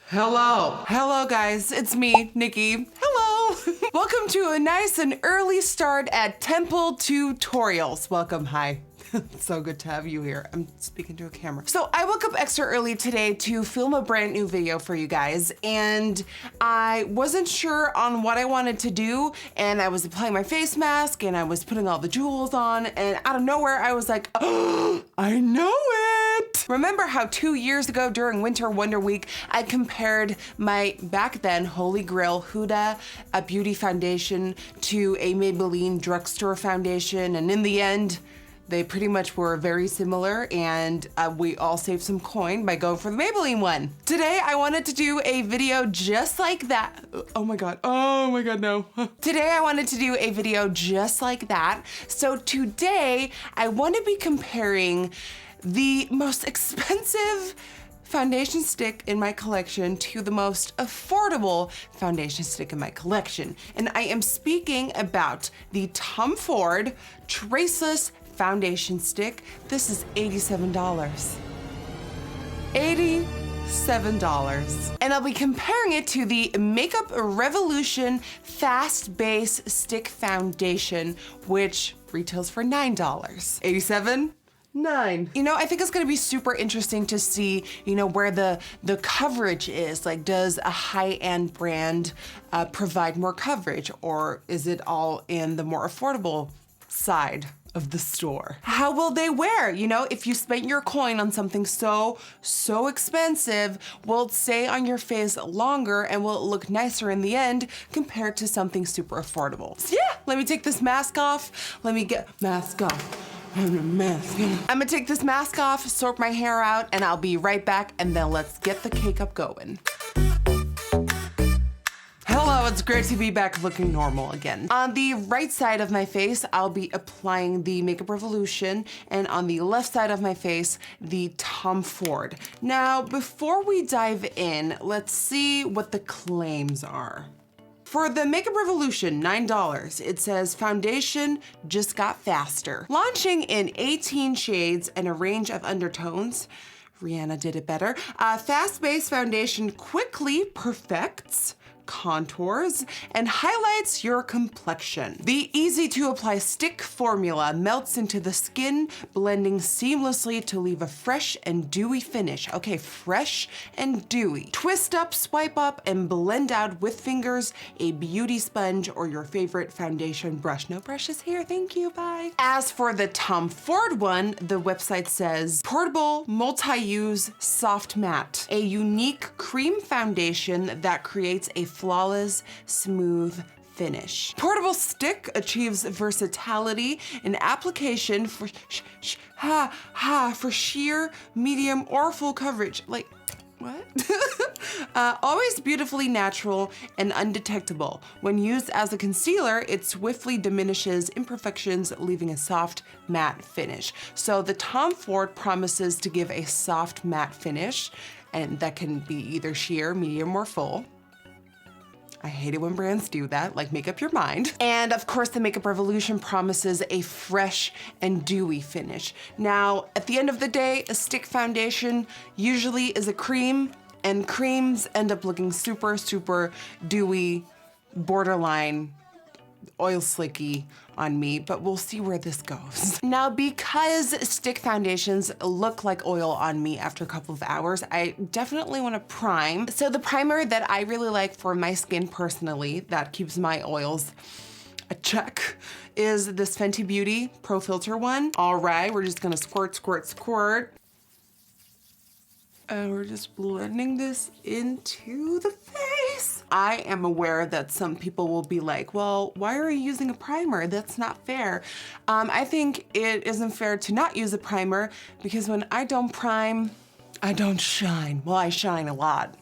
Hello guys, it's me, Nikki. Hello. Welcome to a nice and early start at NikkieTutorials. Welcome, hi. It's so good to have you here. I'm speaking to a camera. So I woke up extra early today to film a brand new video for you guys, and I wasn't sure on what I wanted to do, and I was applying my face mask and I was putting all the jewels on, and out of nowhere I was like, oh, I know it. Remember how 2 years ago during Winter Wonder Week, I compared my back then Holy Grail Huda Beauty foundation to a Maybelline drugstore foundation, and in the end, they pretty much were very similar, and we all saved some coin by going for the Maybelline one. Today, I wanted to do a video just like that. Oh my God, no. Today, I wanted to do a video just like that. So today, I want to be comparing the most expensive foundation stick in my collection to the most affordable foundation stick in my collection. And I am speaking about the Tom Ford Traceless foundation stick. This is $87. $87. And I'll be comparing it to the Makeup Revolution Fast Base Stick Foundation, which retails for $9. 87? 9. You know, I think it's gonna be super interesting to see, you know, where the coverage is. Like, does a high-end brand provide more coverage, or is it all in the more affordable side of the store? How will they wear? You know, if you spent your coin on something so expensive, will it stay on your face longer and will it look nicer in the end compared to something super affordable? So yeah, let me take this mask off. Let me get mask off. I'm gonna take this mask off, sort my hair out, and I'll be right back, and then let's get the cake up going. Hello, it's great to be back looking normal again. On the right side of my face, I'll be applying the Makeup Revolution, and on the left side of my face, the Tom Ford. Now, before we dive in, let's see what the claims are. For the Makeup Revolution, $9, it says foundation just got faster. Launching in 18 shades and a range of undertones, Rihanna did it better. Fast base foundation quickly perfects contours and highlights your complexion. The easy to apply stick formula melts into the skin, blending seamlessly to leave a fresh and dewy finish. Okay, fresh and dewy. Twist up, swipe up, and blend out with fingers, a beauty sponge, or your favorite foundation brush. No brushes here, thank you, bye. As for the Tom Ford one, the website says, portable, multi-use, soft matte. A unique cream foundation that creates a flawless, smooth finish. Portable stick achieves versatility in application for sheer, medium, or full coverage. Like, what? Always beautifully natural and undetectable. When used as a concealer, it swiftly diminishes imperfections, leaving a soft, matte finish. So the Tom Ford promises to give a soft, matte finish, and that can be either sheer, medium, or full. I hate it when brands do that, like make up your mind. And of course, the Makeup Revolution promises a fresh and dewy finish. Now, at the end of the day, a stick foundation usually is a cream, and creams end up looking super dewy, borderline oil slicky on me, but we'll see where this goes. Now, because stick foundations look like oil on me after a couple of hours, I definitely want to prime. So the primer that I really like for my skin personally, that keeps my oils a check, is this Fenty Beauty Pro Filter one. All right, we're just gonna squirt. And we're just blending this into the face. I am aware that some people will be like, well, why are you using a primer? That's not fair. I think it isn't fair to not use a primer because when I don't prime, I don't shine. Well, I shine a lot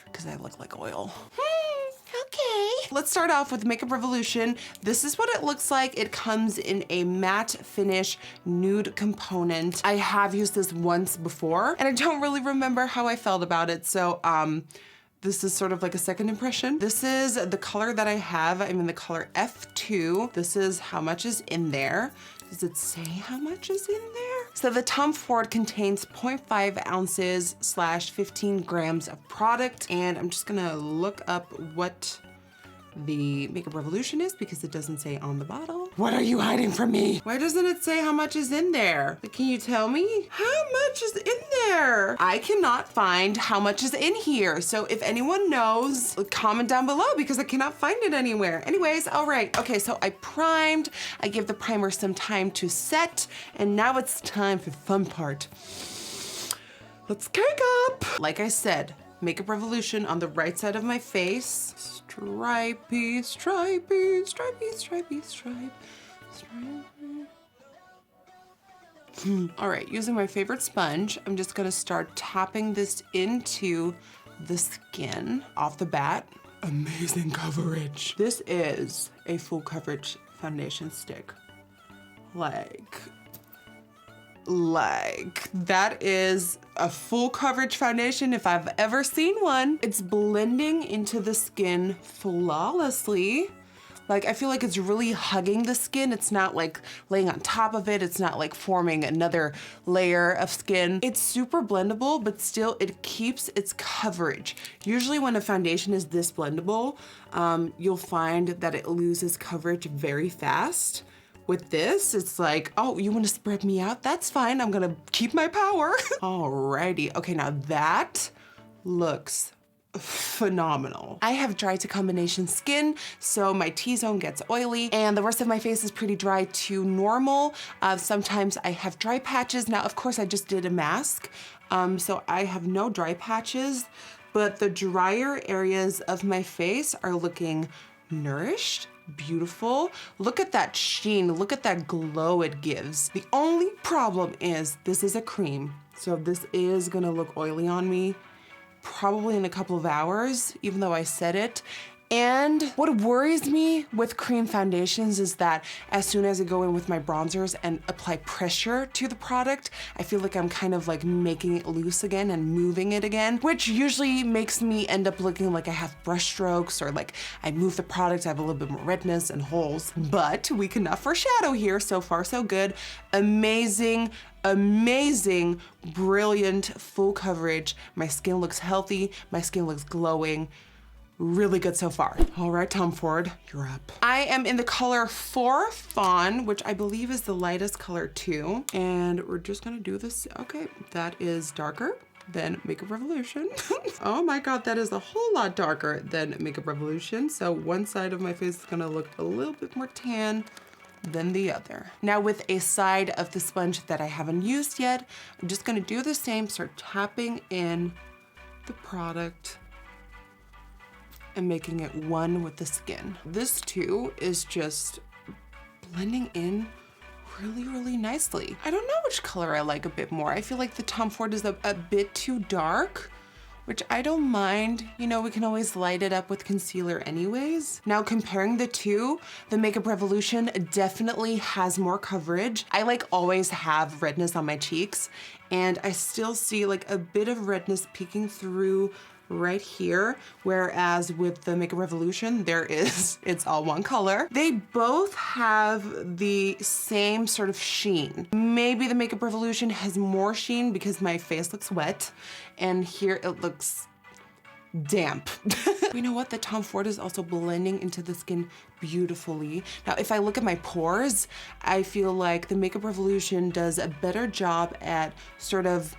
because I look like oil. Okay. Let's start off with Makeup Revolution. This is what it looks like. It comes in a matte finish nude component. I have used this once before and I don't really remember how I felt about it. So this is sort of like a second impression. This is the color that I have. I'm in the color F2. This is how much is in there. Does it say how much is in there? So the Tom Ford contains 0.5 ounces / 15 grams of product. And I'm just gonna look up what the Makeup Revolution is because it doesn't say on the bottle. What are you hiding from me? Why doesn't it say how much is in there? Can you tell me? How much is in there? I cannot find how much is in here. So if anyone knows, comment down below because I cannot find it anywhere. Anyways, all right. Okay, so I primed. I gave the primer some time to set. And now it's time for the fun part. Let's cake up. Like I said, Makeup Revolution on the right side of my face. Stripey, stripey, stripey, stripey, stripe, stripey. All right, using my favorite sponge, I'm just gonna start tapping this into the skin off the bat. Amazing coverage. This is a full coverage foundation stick. Like that is a full coverage foundation if I've ever seen one. It's blending into the skin flawlessly. Like I feel like it's really hugging the skin. It's not like laying on top of it. It's not like forming another layer of skin. It's super blendable, but still it keeps its coverage. Usually when a foundation is this blendable, you'll find that it loses coverage very fast. With this, it's like, oh, you wanna spread me out? That's fine, I'm gonna keep my power. Alrighty, okay, now that looks phenomenal. I have dry to combination skin, so my T-zone gets oily and the rest of my face is pretty dry to normal. Sometimes I have dry patches. Now, of course, I just did a mask, so I have no dry patches, but the drier areas of my face are looking nourished, beautiful. Look at that sheen, look at that glow it gives. The only problem is this is a cream, so this is gonna look oily on me probably in a couple of hours, even though I said it. And what worries me with cream foundations is that as soon as I go in with my bronzers and apply pressure to the product, I feel like I'm kind of like making it loose again and moving it again, which usually makes me end up looking like I have brush strokes or like I move the product, I have a little bit more redness and holes, but we cannot foreshadow here. So far, so good. Amazing, amazing, brilliant, full coverage. My skin looks healthy, my skin looks glowing. Really good so far. All right, Tom Ford, you're up. I am in the color 4 Fawn, which I believe is the lightest color too. And we're just gonna do this. Okay, that is darker than Makeup Revolution. Oh my God, that is a whole lot darker than Makeup Revolution. So one side of my face is gonna look a little bit more tan than the other. Now with a side of the sponge that I haven't used yet, I'm just gonna do the same, start tapping in the product and making it one with the skin. This too is just blending in really, really nicely. I don't know which color I like a bit more. I feel like the Tom Ford is a bit too dark, which I don't mind. You know, we can always light it up with concealer anyways. Now comparing the two, the Makeup Revolution definitely has more coverage. I like always have redness on my cheeks and I still see like a bit of redness peeking through right here, whereas with the Makeup Revolution, it's all one color. They both have the same sort of sheen. Maybe the Makeup Revolution has more sheen because my face looks wet, and here it looks damp. You know what? The Tom Ford is also blending into the skin beautifully. Now, if I look at my pores, I feel like the Makeup Revolution does a better job at sort of,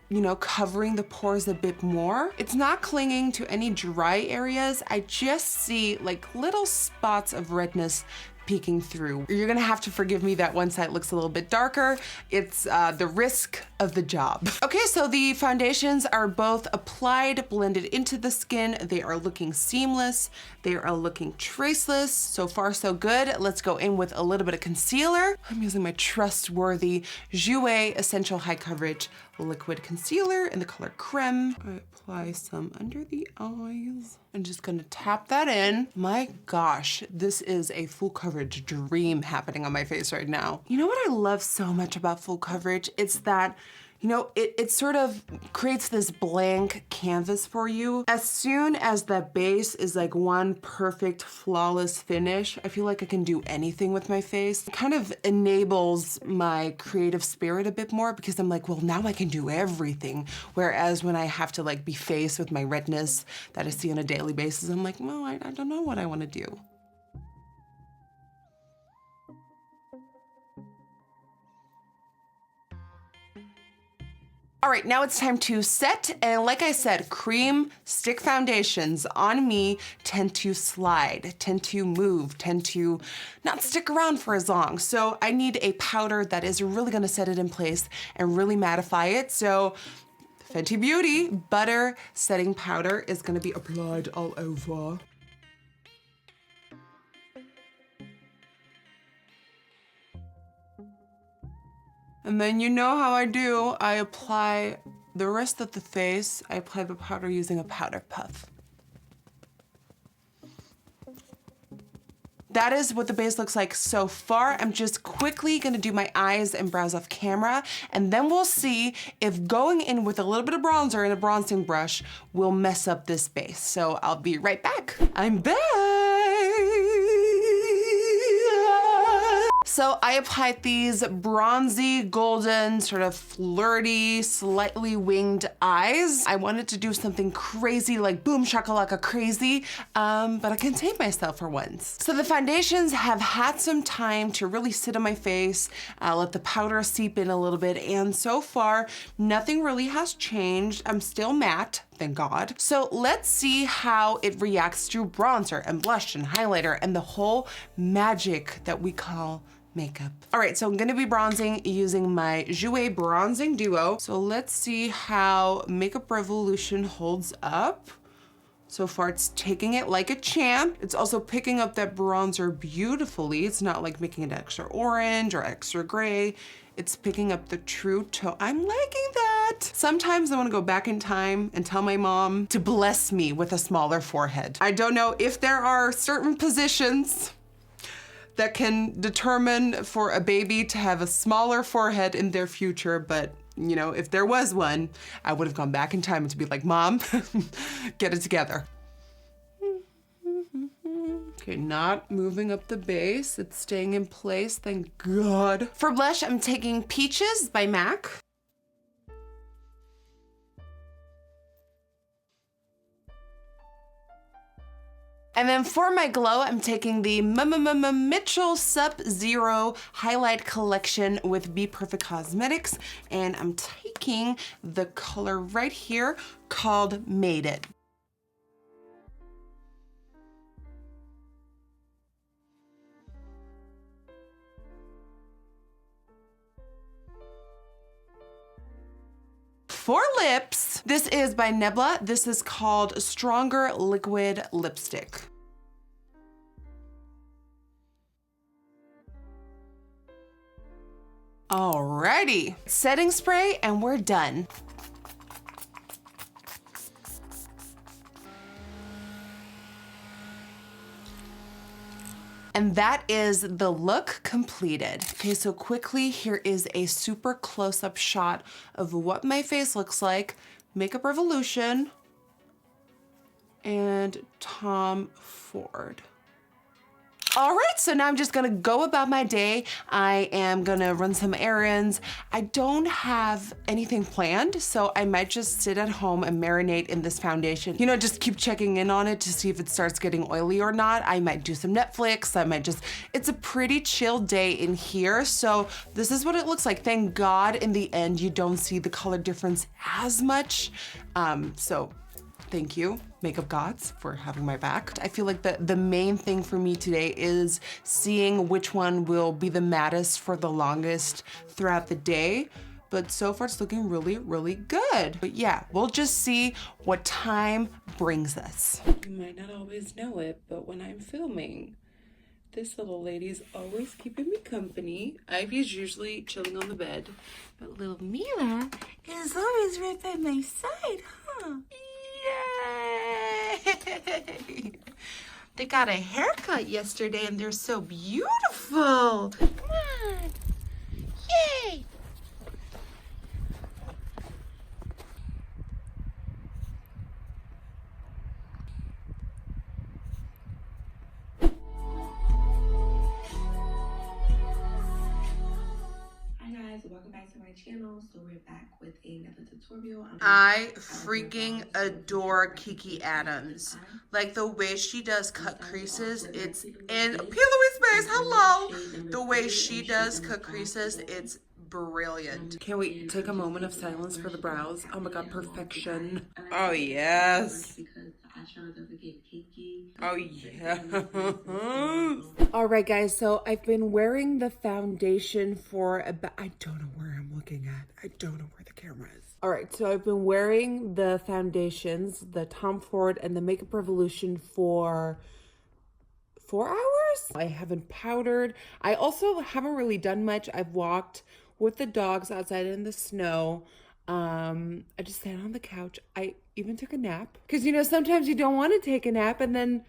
you know, covering the pores a bit more. It's not clinging to any dry areas. I just see like little spots of redness peeking through. You're gonna have to forgive me that one side looks a little bit darker. It's the risk of the job. Okay, so the foundations are both applied, blended into the skin. They are looking seamless. They are looking traceless. So far, so good. Let's go in with a little bit of concealer. I'm using my trustworthy Jouer Essential High Coverage Liquid Concealer in the color Creme. I apply some under the eyes. I'm just gonna tap that in. My gosh, this is a full coverage dream happening on my face right now. You know what I love so much about full coverage? It's that, You know, it sort of creates this blank canvas for you. As soon as that base is like one perfect, flawless finish, I feel like I can do anything with my face. It kind of enables my creative spirit a bit more because I'm like, well, now I can do everything. Whereas when I have to like be faced with my redness that I see on a daily basis, I'm like, well, I don't know what I want to do. All right, now it's time to set, and like I said, cream stick foundations on me tend to slide, tend to move, tend to not stick around for as long. So I need a powder that is really gonna set it in place and really mattify it. So Fenty Beauty Butter Setting Powder is gonna be applied all over. And then you know how I do. I apply the rest of the face. I apply the powder using a powder puff. That is what the base looks like so far. I'm just quickly gonna do my eyes and brows off camera, and then we'll see if going in with a little bit of bronzer and a bronzing brush will mess up this base. So I'll be right back. I'm back. So I applied these bronzy, golden, sort of flirty, slightly winged eyes. I wanted to do something crazy, like boom shakalaka crazy, but I contained myself for once. So the foundations have had some time to really sit on my face, let the powder seep in a little bit, and so far, nothing really has changed. I'm still matte, thank God. So let's see how it reacts to bronzer and blush and highlighter and the whole magic that we call makeup. All right, so I'm gonna be bronzing using my Jouer Bronzing Duo. So let's see how Makeup Revolution holds up. So far it's taking it like a champ. It's also picking up that bronzer beautifully. It's not like making it extra orange or extra gray. It's picking up the true tone. I'm liking that. Sometimes I wanna go back in time and tell my mom to bless me with a smaller forehead. I don't know if there are certain positions that can determine for a baby to have a smaller forehead in their future, but you know, if there was one, I would have gone back in time to be like, Mom, get it together. Okay, not moving up the base. It's staying in place, thank God. For blush, I'm taking Peaches by MAC. And then for my glow, I'm taking the Mitchell Sub-Zero Highlight Collection with Be Perfect Cosmetics, and I'm taking the color right here called Made It. For lips, this is by Nebula. This is called Stronger Liquid Lipstick. Alrighty, setting spray and we're done. And that is the look completed. Okay, so quickly, here is a super close-up shot of what my face looks like. Makeup Revolution and Tom Ford. All right, so now I'm just gonna go about my day. I am gonna run some errands. I don't have anything planned, so I might just sit at home and marinate in this foundation. You know, just keep checking in on it to see if it starts getting oily or not. I might do some Netflix. It's a pretty chill day in here, so this is what it looks like. Thank God in the end, you don't see the color difference as much. So thank you, makeup gods, for having my back. I feel like the main thing for me today is seeing which one will be the mattest for the longest throughout the day. But so far it's looking really, really good. But yeah, we'll just see what time brings us. You might not always know it, but when I'm filming, this little lady's always keeping me company. Ivy's usually chilling on the bed, but little Mila is always right by my side, huh? Yay! They got a haircut yesterday and they're so beautiful. Come on. Yay! channel. So we're back with another tutorial. I freaking adore Kiki Adams. Like the way she does cut creases, it's in P. Louise Mays, hello. The way she does cut creases, it's brilliant. Can we take a moment of silence for the brows? Oh my god, perfection. Oh yes. Oh yeah. All right, guys, so I've been wearing the foundation for about, I don't know where I'm looking at. I don't know where the camera is. All right, so I've been wearing the foundations, the Tom Ford and the Makeup Revolution for 4 hours. I haven't powdered. I also haven't really done much. I've walked with the dogs outside in the snow. I just sat on the couch. I even took a nap. Because, you know, sometimes you don't want to take a nap and then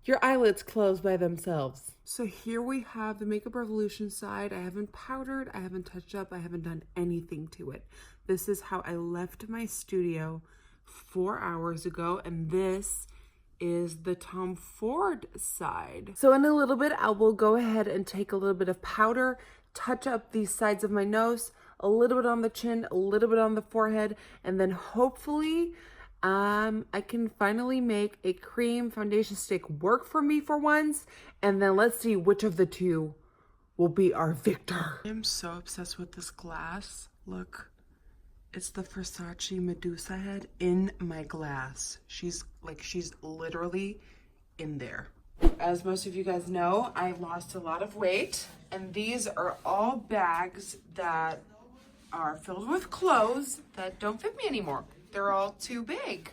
your eyelids close by themselves. So here we have the Makeup Revolution side. I haven't powdered, I haven't touched up, I haven't done anything to it. This is how I left my studio 4 hours ago, and this is the Tom Ford side. So in a little bit, I will go ahead and take a little bit of powder, touch up these sides of my nose, a little bit on the chin, a little bit on the forehead, and then hopefully I can finally make a cream foundation stick work for me for once, and then let's see which of the two will be our victor. I'm so obsessed with this glass. Look, it's the Versace Medusa head in my glass. She's literally in there. As most of you guys know, I lost a lot of weight, and these are all bags that are filled with clothes that don't fit me anymore. They're all too big.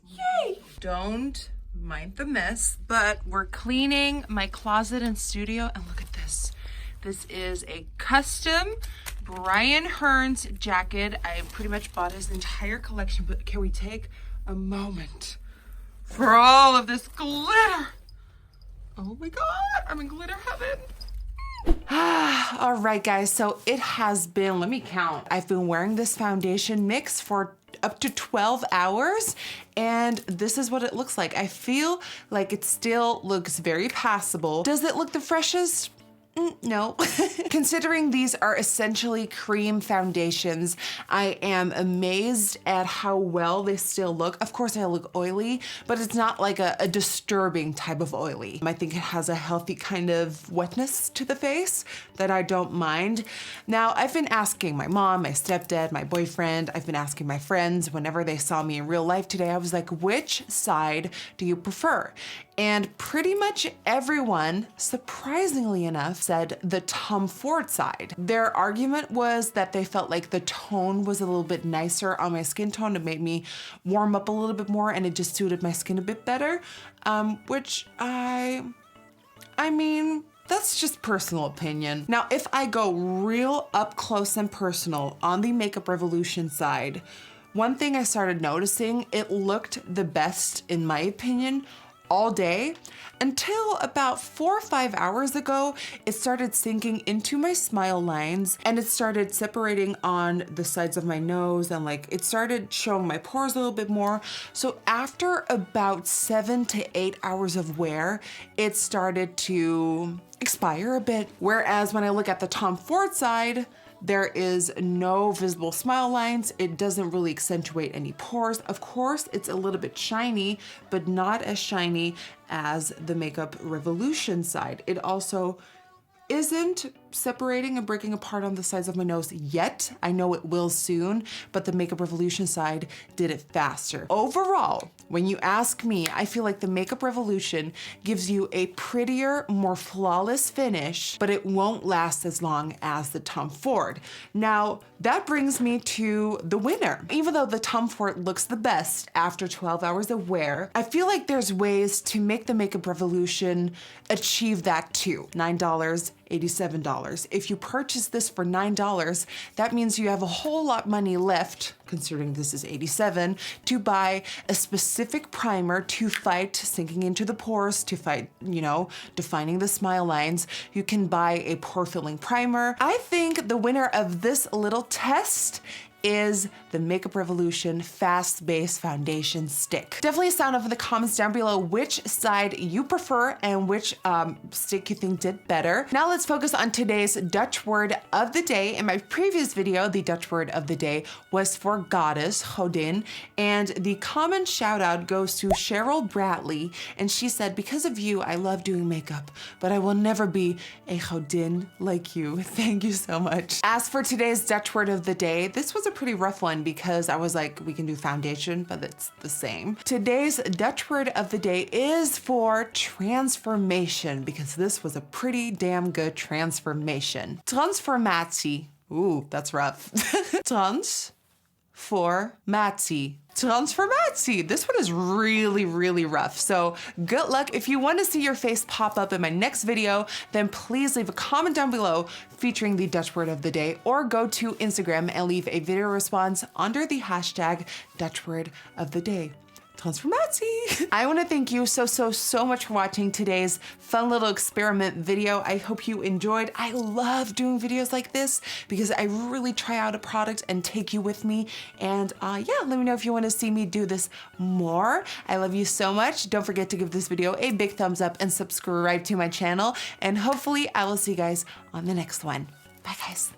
Yay! Don't mind the mess, but we're cleaning my closet and studio, and look at this. This is a custom Brian Hearns jacket. I pretty much bought his entire collection, but can we take a moment for all of this glitter? Oh my god, I'm in glitter heaven. All right, guys, so it has been, let me count. I've been wearing this foundation mix for up to 12 hours, and this is what it looks like. I feel like it still looks very passable. Does it look the freshest? No. Considering these are essentially cream foundations, I am amazed at how well they still look. Of course, I look oily, but it's not like a disturbing type of oily. I think it has a healthy kind of wetness to the face that I don't mind. Now, I've been asking my mom, my stepdad, my boyfriend, I've been asking my friends whenever they saw me in real life today, I was like, which side do you prefer? And pretty much everyone, surprisingly enough, said the Tom Ford side. Their argument was that they felt like the tone was a little bit nicer on my skin tone. It made me warm up a little bit more, and it just suited my skin a bit better, which I mean, that's just personal opinion. Now, if I go real up close and personal on the Makeup Revolution side, one thing I started noticing, it looked the best, in my opinion, all day until about 4 or 5 hours ago. It started sinking into my smile lines, and it started separating on the sides of my nose, and like it started showing my pores a little bit more. So after about 7 to 8 hours of wear, it started to expire a bit. Whereas when I look at the Tom Ford side, there is no visible smile lines. It doesn't really accentuate any pores. Of course, it's a little bit shiny, but not as shiny as the Makeup Revolution side. It also isn't separating and breaking apart on the sides of my nose yet. I know it will soon, but the Makeup Revolution side did it faster. Overall, when you ask me, I feel like the Makeup Revolution gives you a prettier, more flawless finish, but it won't last as long as the Tom Ford. Now, that brings me to the winner. Even though the Tom Ford looks the best after 12 hours of wear, I feel like there's ways to make the Makeup Revolution achieve that too. $9, $87. If you purchase this for $9, that means you have a whole lot money left, considering this is $87, to buy a specific primer to fight sinking into the pores, to fight, you know, defining the smile lines. You can buy a pore filling primer. I think the winner of this little test is the Makeup Revolution Fast Base Foundation Stick. Definitely sound off in the comments down below which side you prefer and which stick you think did better. Now let's focus on today's Dutch word of the day. In my previous video, the Dutch word of the day was for goddess, godin, and the common shout out goes to Cheryl Bradley, and she said, because of you, I love doing makeup, but I will never be a godin like you. Thank you so much. As for today's Dutch word of the day, this was a pretty rough one because I was like, we can do foundation, but it's the same. Today's Dutch word of the day is for transformation, because this was a pretty damn good transformation. Transformatie. Ooh, that's rough. Transformatie. Transformatie. This one is really, really rough. So good luck. If you want to see your face pop up in my next video, then please leave a comment down below featuring the Dutch word of the day, or go to Instagram and leave a video response under the hashtag Dutch word of the day. Transformatie. I want to thank you so much for watching today's fun little experiment video. I hope you enjoyed. I love doing videos like this because I really try out a product and take you with me. And yeah, let me know if you want to see me do this more. I love you so much. Don't forget to give this video a big thumbs up and subscribe to my channel. And hopefully I will see you guys on the next one. Bye guys.